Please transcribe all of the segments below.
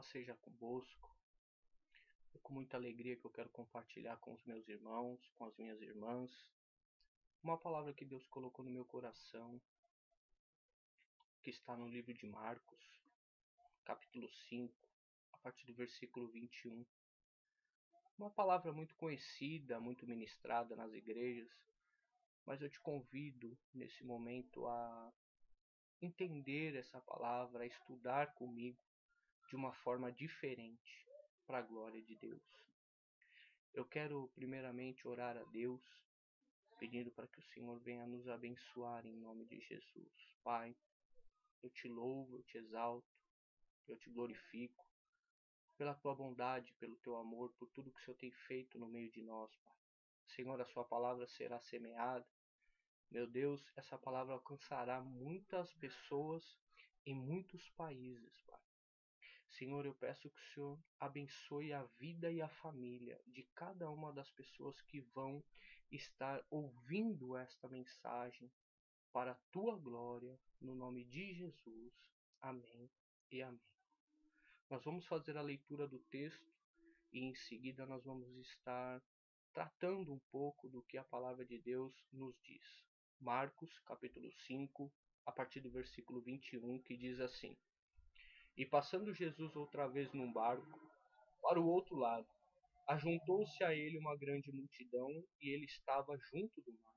paz seja convosco. É com muita alegria que eu quero compartilhar com os meus irmãos, com as minhas irmãs, uma palavra que Deus colocou no meu coração, que está no livro de Marcos, capítulo 5, a partir do versículo 21. Uma palavra muito conhecida, muito ministrada nas igrejas, mas eu te convido nesse momento a entender essa palavra, a estudar comigo de uma forma diferente, para a glória de Deus. Eu quero primeiramente orar a Deus, pedindo para que o Senhor venha nos abençoar em nome de Jesus. Pai, eu te louvo, eu te exalto, eu te glorifico pela tua bondade, pelo teu amor, por tudo que o Senhor tem feito no meio de nós, Pai. Senhor, a sua palavra será semeada. Meu Deus, essa palavra alcançará muitas pessoas em muitos países, Pai. Senhor, eu peço que o Senhor abençoe a vida e a família de cada uma das pessoas que vão estar ouvindo esta mensagem para a tua glória, no nome de Jesus. Amém e amém. Nós vamos fazer a leitura do texto e em seguida nós vamos estar tratando um pouco do que a palavra de Deus nos diz. Marcos, capítulo 5, a partir do versículo 21, que diz assim: E passando Jesus outra vez num barco, para o outro lado, ajuntou-se a ele uma grande multidão, e ele estava junto do mar.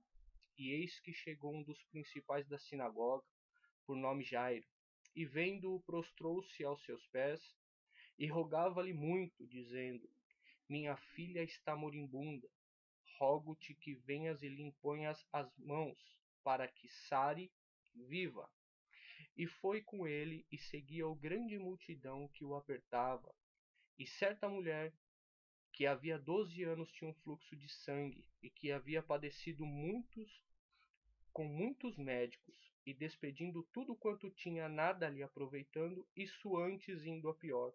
E eis que chegou um dos principais da sinagoga, por nome Jairo, e vendo-o prostrou-se aos seus pés, e rogava-lhe muito, dizendo: Minha filha está moribunda, rogo-te que venhas e lhe imponhas as mãos, para que sare viva. E foi com ele, e seguia o grande multidão que o apertava. E certa mulher, que havia 12 anos tinha um fluxo de sangue, e que havia padecido com muitos médicos, e despedindo tudo quanto tinha, nada lhe aproveitando, isso antes indo a pior.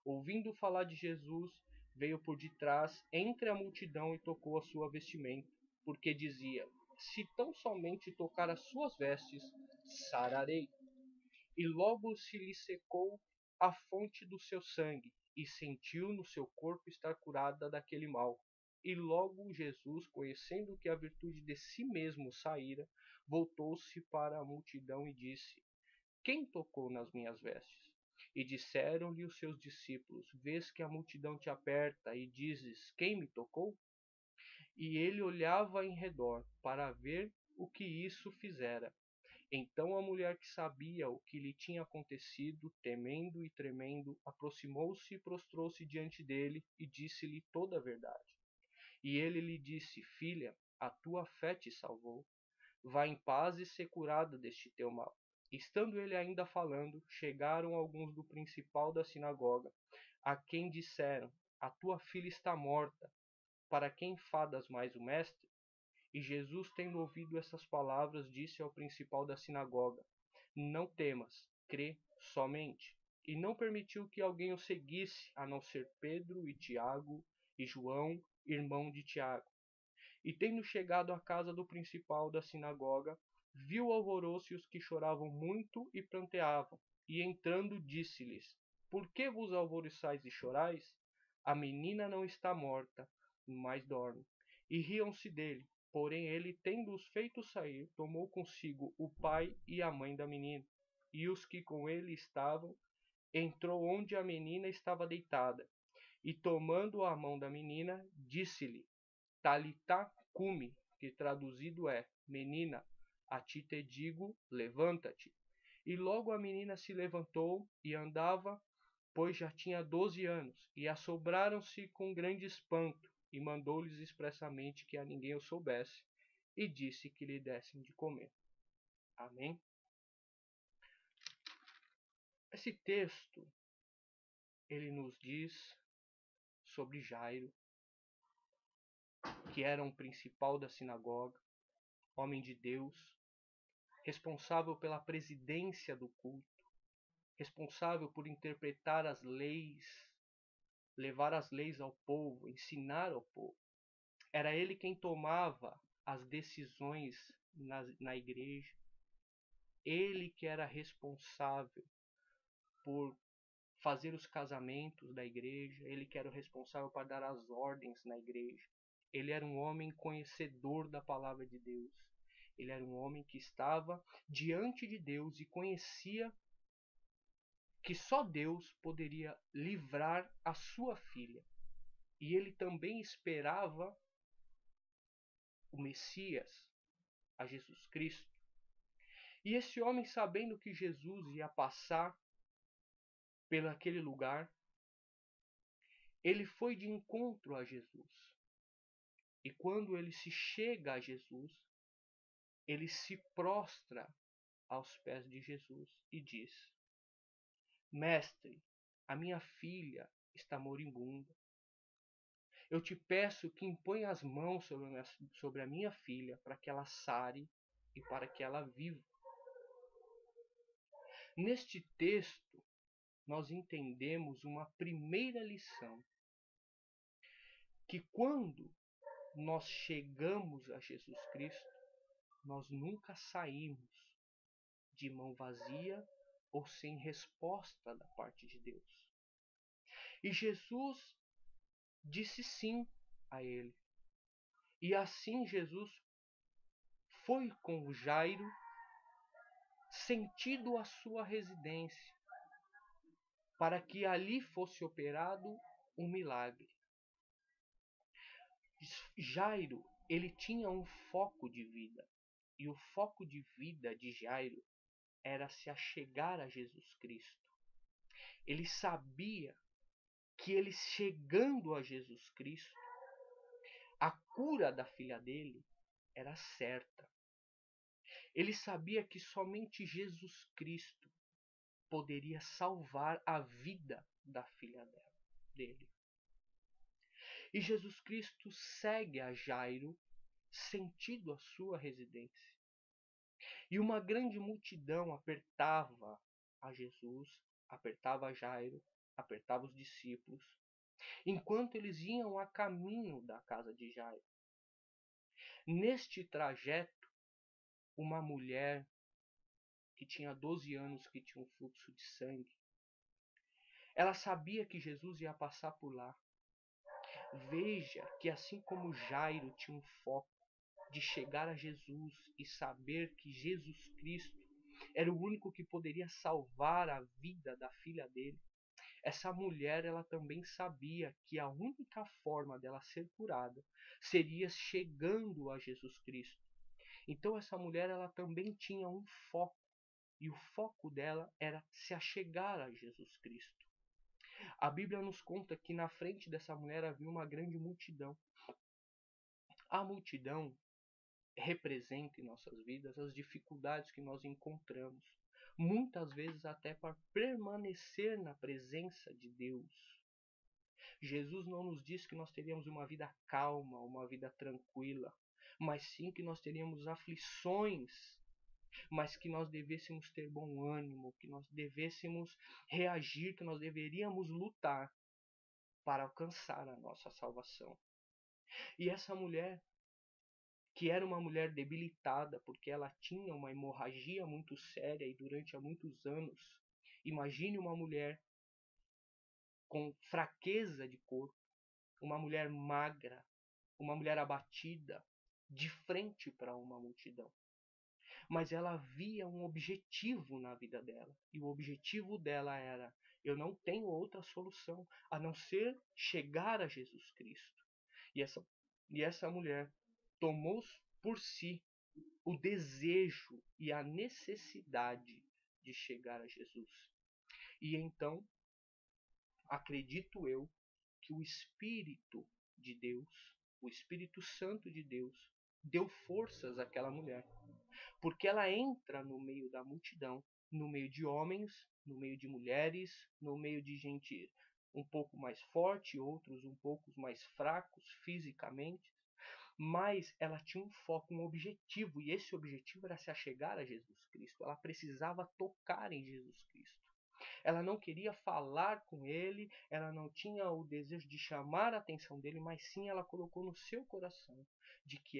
Ouvindo falar de Jesus, veio por detrás, entre a multidão, e tocou a sua vestimenta, porque dizia: Se tão somente tocar as suas vestes, sararei. E logo se lhe secou a fonte do seu sangue, e sentiu no seu corpo estar curada daquele mal. E logo Jesus, conhecendo que a virtude de si mesmo saíra, voltou-se para a multidão e disse: Quem tocou nas minhas vestes? E disseram-lhe os seus discípulos: Vês que a multidão te aperta, e dizes: Quem me tocou? E ele olhava em redor para ver o que isso fizera. Então a mulher, que sabia o que lhe tinha acontecido, temendo e tremendo, aproximou-se e prostrou-se diante dele, e disse-lhe toda a verdade. E ele lhe disse: Filha, a tua fé te salvou. Vá em paz e ser curada deste teu mal. Estando ele ainda falando, chegaram alguns do principal da sinagoga, a quem disseram: A tua filha está morta. Para quem fadas mais o mestre? E Jesus, tendo ouvido essas palavras, disse ao principal da sinagoga: Não temas, crê somente. E não permitiu que alguém o seguisse, a não ser Pedro e Tiago e João, irmão de Tiago. E tendo chegado à casa do principal da sinagoga, viu o alvoroço e os que choravam muito e pranteavam. E entrando, disse-lhes: Por que vos alvoroçais e chorais? A menina não está morta, mas dorme. E riam-se dele. Porém ele, tendo-os feito sair, tomou consigo o pai e a mãe da menina, e os que com ele estavam, entrou onde a menina estava deitada, e tomando a mão da menina, disse-lhe: Talitá cumi, que traduzido é: Menina, a ti te digo, levanta-te. E logo a menina se levantou e andava, pois já tinha 12 anos, e assombraram-se com grande espanto, e mandou-lhes expressamente que a ninguém o soubesse, e disse que lhe dessem de comer. Amém? Esse texto, ele nos diz sobre Jairo, que era um principal da sinagoga, homem de Deus, responsável pela presidência do culto, responsável por interpretar as leis, levar as leis ao povo, ensinar ao povo. Era ele quem tomava as decisões na igreja. Ele que era responsável por fazer os casamentos da igreja, ele que era o responsável para dar as ordens na igreja. Ele era um homem conhecedor da palavra de Deus. Ele era um homem que estava diante de Deus e conhecia que só Deus poderia livrar a sua filha. E ele também esperava o Messias, a Jesus Cristo. E esse homem, sabendo que Jesus ia passar pelo aquele lugar, ele foi de encontro a Jesus. E quando ele se chega a Jesus, ele se prostra aos pés de Jesus e diz: Mestre, a minha filha está moribunda. Eu te peço que imponha as mãos sobre a minha filha para que ela sare e para que ela viva. Neste texto, nós entendemos uma primeira lição, que quando nós chegamos a Jesus Cristo, nós nunca saímos de mão vazia ou sem resposta da parte de Deus. E Jesus disse sim a ele. E assim Jesus foi com Jairo sentido a sua residência, para que ali fosse operado um milagre. Jairo, ele tinha um foco de vida. E o foco de vida de Jairo era se achegar a Jesus Cristo. Ele sabia que ele chegando a Jesus Cristo, a cura da filha dele era certa. Ele sabia que somente Jesus Cristo poderia salvar a vida da filha dele. E Jesus Cristo segue a Jairo sentido a sua residência. E uma grande multidão apertava a Jesus, apertava a Jairo, apertava os discípulos, enquanto eles iam a caminho da casa de Jairo. Neste trajeto, uma mulher que tinha 12 anos, que tinha um fluxo de sangue, ela sabia que Jesus ia passar por lá. Veja que assim como Jairo tinha um foco de chegar a Jesus e saber que Jesus Cristo era o único que poderia salvar a vida da filha dele, essa mulher ela também sabia que a única forma dela ser curada seria chegando a Jesus Cristo. Então essa mulher ela também tinha um foco, e o foco dela era se achegar a Jesus Cristo. A Bíblia nos conta que na frente dessa mulher havia uma grande multidão. A multidão representa em nossas vidas as dificuldades que nós encontramos, muitas vezes até para permanecer na presença de Deus. Jesus não nos diz que nós teríamos uma vida calma, uma vida tranquila, mas sim que nós teríamos aflições, mas que nós devêssemos ter bom ânimo, que nós devêssemos reagir, que nós deveríamos lutar para alcançar a nossa salvação. E essa mulher, que era uma mulher debilitada, porque ela tinha uma hemorragia muito séria e durante há muitos anos. Imagine uma mulher com fraqueza de corpo, uma mulher magra, uma mulher abatida, de frente para uma multidão. Mas ela via um objetivo na vida dela, e o objetivo dela era: eu não tenho outra solução a não ser chegar a Jesus Cristo. E essa mulher tomou por si o desejo e a necessidade de chegar a Jesus. E então, acredito eu, que o Espírito de Deus, o Espírito Santo de Deus, deu forças àquela mulher. Porque ela entra no meio da multidão, no meio de homens, no meio de mulheres, no meio de gente um pouco mais forte, outros um pouco mais fracos fisicamente, mas ela tinha um foco, um objetivo, e esse objetivo era se achegar a Jesus Cristo. Ela precisava tocar em Jesus Cristo. Ela não queria falar com ele, ela não tinha o desejo de chamar a atenção dele, mas sim ela colocou no seu coração de que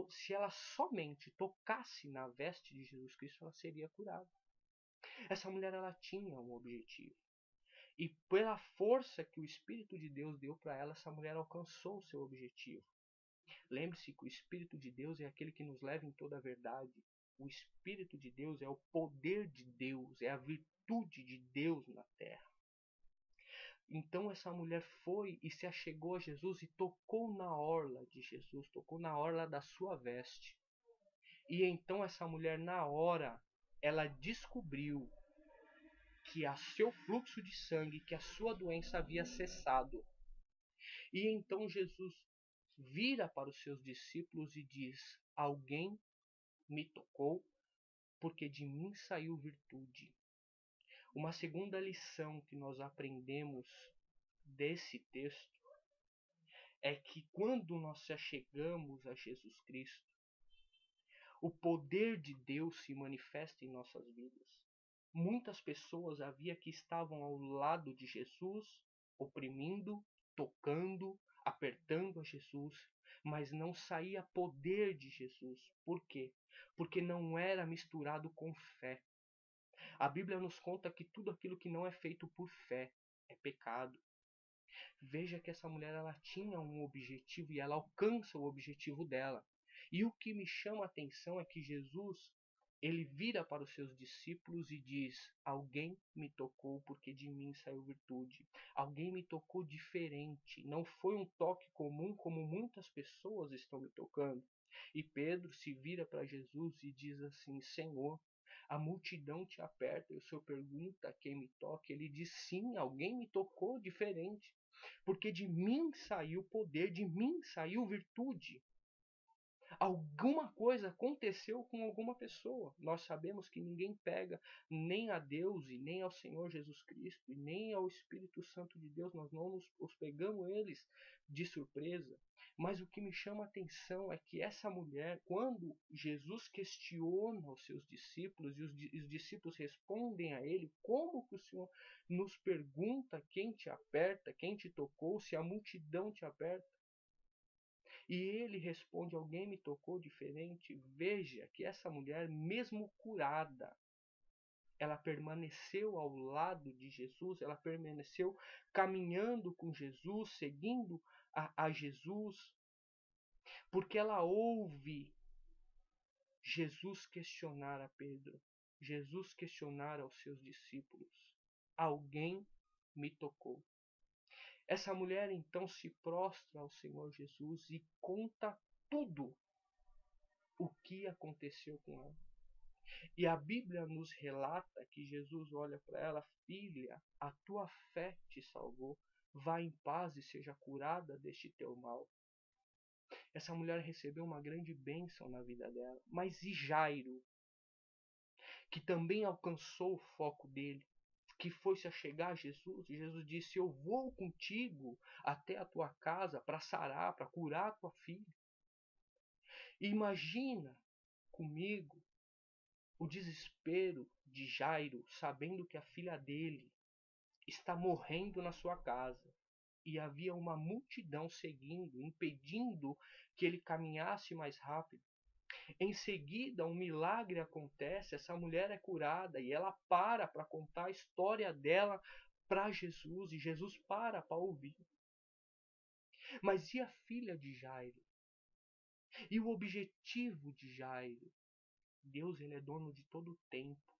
se ela somente tocasse na veste de Jesus Cristo, ela seria curada. Essa mulher ela tinha um objetivo. E pela força que o Espírito de Deus deu para ela, essa mulher alcançou o seu objetivo. Lembre-se que o Espírito de Deus é aquele que nos leva em toda a verdade. O Espírito de Deus é o poder de Deus, é a virtude de Deus na terra. Então essa mulher foi e se achegou a Jesus e tocou na orla de Jesus, tocou na orla da sua veste. E então essa mulher, na hora, ela descobriu que a seu fluxo de sangue, que a sua doença havia cessado. E então Jesus vira para os seus discípulos e diz: alguém me tocou, porque de mim saiu virtude. Uma segunda lição que nós aprendemos desse texto é que quando nós se achegamos a Jesus Cristo, o poder de Deus se manifesta em nossas vidas. Muitas pessoas havia que estavam ao lado de Jesus, oprimindo, tocando, apertando a Jesus, mas não saía poder de Jesus. Por quê? Porque não era misturado com fé. A Bíblia nos conta que tudo aquilo que não é feito por fé é pecado. Veja que essa mulher ela tinha um objetivo e ela alcança o objetivo dela. E o que me chama a atenção é que Jesus, ele vira para os seus discípulos e diz: alguém me tocou porque de mim saiu virtude. Alguém me tocou diferente. Não foi um toque comum como muitas pessoas estão me tocando. E Pedro se vira para Jesus e diz assim: Senhor, a multidão te aperta e o Senhor pergunta quem me toca. Ele diz: sim, alguém me tocou diferente. Porque de mim saiu poder, de mim saiu virtude. Alguma coisa aconteceu com alguma pessoa. Nós sabemos que ninguém pega nem a Deus e nem ao Senhor Jesus Cristo e nem ao Espírito Santo de Deus. Nós não os pegamos eles de surpresa. Mas o que me chama a atenção é que essa mulher, quando Jesus questiona os seus discípulos e os discípulos respondem a ele: como que o Senhor nos pergunta quem te aperta, quem te tocou, se a multidão te aperta? E ele responde: alguém me tocou diferente. Veja que essa mulher, mesmo curada, ela permaneceu ao lado de Jesus, ela permaneceu caminhando com Jesus, seguindo a Jesus, porque ela ouve Jesus questionar a Pedro, Jesus questionar aos seus discípulos: alguém me tocou. Essa mulher então se prostra ao Senhor Jesus e conta tudo o que aconteceu com ela. E a Bíblia nos relata que Jesus olha para ela: filha, a tua fé te salvou, vá em paz e seja curada deste teu mal. Essa mulher recebeu uma grande bênção na vida dela. Mas e Jairo, que também alcançou o foco dele, que foi se achegar a Jesus? E Jesus disse: eu vou contigo até a tua casa para sarar, para curar a tua filha. E imagina comigo o desespero de Jairo, sabendo que a filha dele está morrendo na sua casa. E havia uma multidão seguindo, impedindo que ele caminhasse mais rápido. Em seguida, um milagre acontece, essa mulher é curada e ela para contar a história dela para Jesus, e Jesus para ouvir. Mas e a filha de Jairo? E o objetivo de Jairo? Deus, ele é dono de todo o tempo.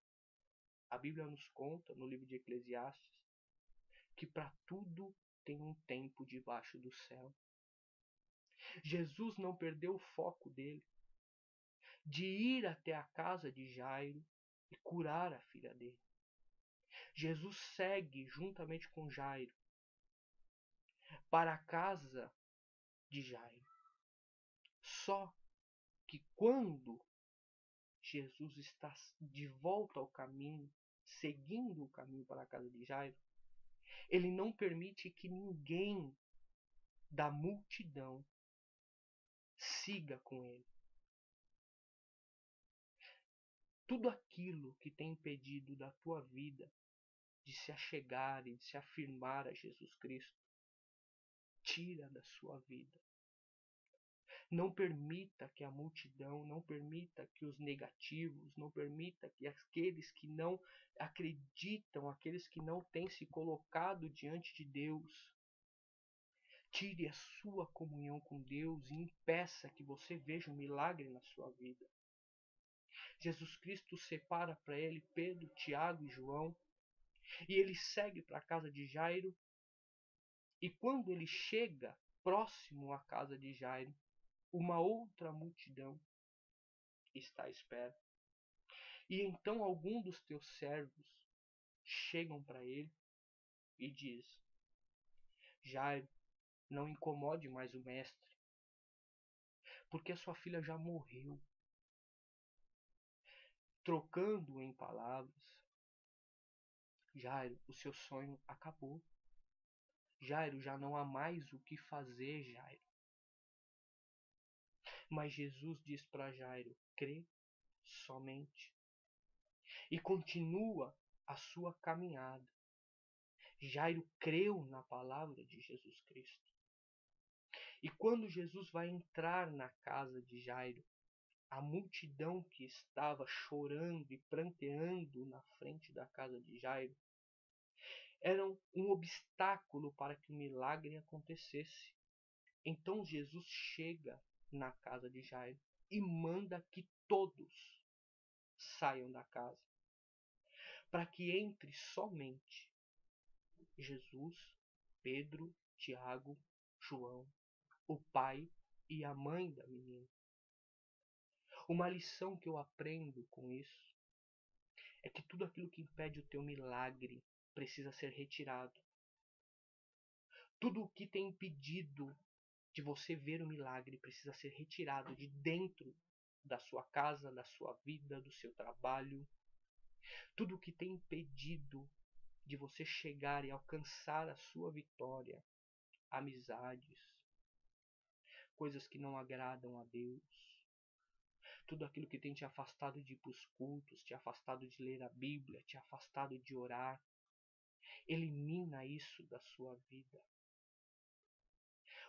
A Bíblia nos conta, no livro de Eclesiastes, que para tudo tem um tempo debaixo do céu. Jesus não perdeu o foco dele, de ir até a casa de Jairo e curar a filha dele. Jesus segue juntamente com Jairo para a casa de Jairo. Só que quando Jesus está de volta ao caminho, seguindo o caminho para a casa de Jairo, ele não permite que ninguém da multidão siga com ele. Tudo aquilo que tem impedido da tua vida de se achegar e de se afirmar a Jesus Cristo, tira da sua vida. Não permita que a multidão, não permita que os negativos, não permita que aqueles que não acreditam, aqueles que não têm se colocado diante de Deus, tire a sua comunhão com Deus e impeça que você veja um milagre na sua vida. Jesus Cristo separa para ele Pedro, Tiago e João, e ele segue para a casa de Jairo. E quando ele chega próximo à casa de Jairo, uma outra multidão está à espera. E então algum dos teus servos chegam para ele e diz: Jairo, não incomode mais o mestre, porque a sua filha já morreu. Trocando em palavras, Jairo, o seu sonho acabou. Jairo, já não há mais o que fazer, Jairo. Mas Jesus diz para Jairo: crê somente. E continua a sua caminhada. Jairo creu na palavra de Jesus Cristo. E quando Jesus vai entrar na casa de Jairo, a multidão que estava chorando e pranteando na frente da casa de Jairo era um obstáculo para que o milagre acontecesse. Então Jesus chega na casa de Jairo e manda que todos saiam da casa, para que entre somente Jesus, Pedro, Tiago, João, o pai e a mãe da menina. Uma lição que eu aprendo com isso é que tudo aquilo que impede o teu milagre precisa ser retirado. Tudo o que tem impedido de você ver o milagre precisa ser retirado de dentro da sua casa, da sua vida, do seu trabalho. Tudo o que tem impedido de você chegar e alcançar a sua vitória, amizades, coisas que não agradam a Deus, tudo aquilo que tem te afastado de ir para os cultos, te afastado de ler a Bíblia, te afastado de orar, elimina isso da sua vida.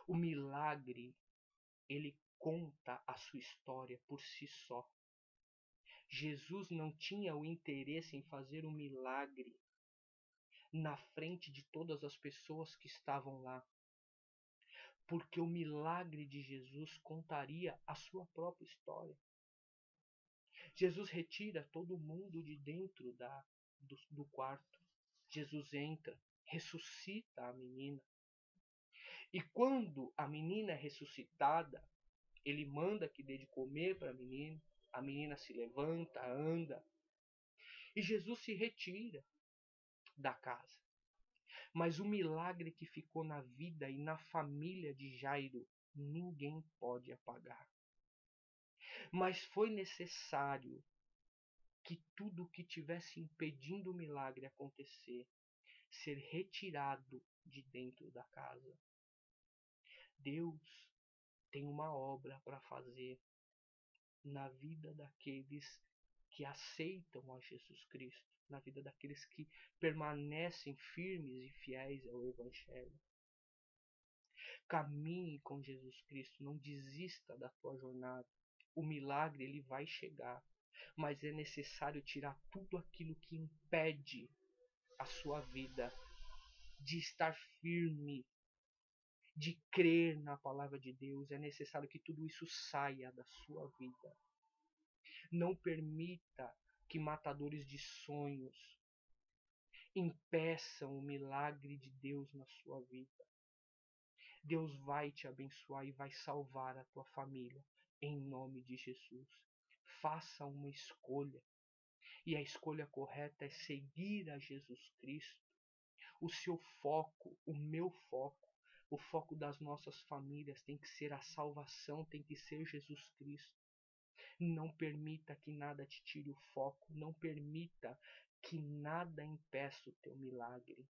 O milagre, ele conta a sua história por si só. Jesus não tinha o interesse em fazer um milagre na frente de todas as pessoas que estavam lá, porque o milagre de Jesus contaria a sua própria história. Jesus retira todo mundo de dentro do quarto. Jesus entra, ressuscita a menina. E quando a menina é ressuscitada, ele manda que dê de comer para a menina se levanta, anda, e Jesus se retira da casa. Mas o milagre que ficou na vida e na família de Jairo, ninguém pode apagar. Mas foi necessário que tudo que tivesse impedindo o milagre acontecer, ser retirado de dentro da casa. Deus tem uma obra para fazer na vida daqueles que aceitam a Jesus Cristo, na vida daqueles que permanecem firmes e fiéis ao Evangelho. Caminhe com Jesus Cristo, não desista da tua jornada. O milagre ele vai chegar, mas é necessário tirar tudo aquilo que impede a sua vida de estar firme, de crer na palavra de Deus. É necessário que tudo isso saia da sua vida. Não permita que matadores de sonhos impeçam o milagre de Deus na sua vida. Deus vai te abençoar e vai salvar a tua família, em nome de Jesus. Faça uma escolha, e a escolha correta é seguir a Jesus Cristo. O seu foco, o meu foco, o foco das nossas famílias tem que ser a salvação, tem que ser Jesus Cristo. Não permita que nada te tire o foco, não permita que nada impeça o teu milagre.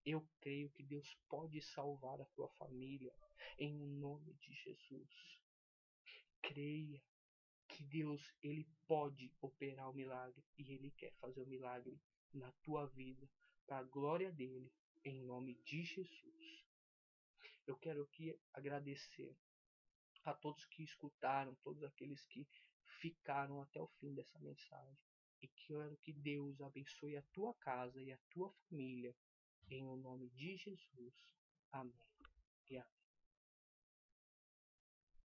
Eu creio que Deus pode salvar a tua família em nome de Jesus. Creia que Deus ele pode operar o milagre e ele quer fazer o milagre na tua vida para a glória dele em nome de Jesus. Eu quero aqui agradecer a todos que escutaram, todos aqueles que ficaram até o fim dessa mensagem. E quero que Deus abençoe a tua casa e a tua família, em o nome de Jesus. Amém. E amém.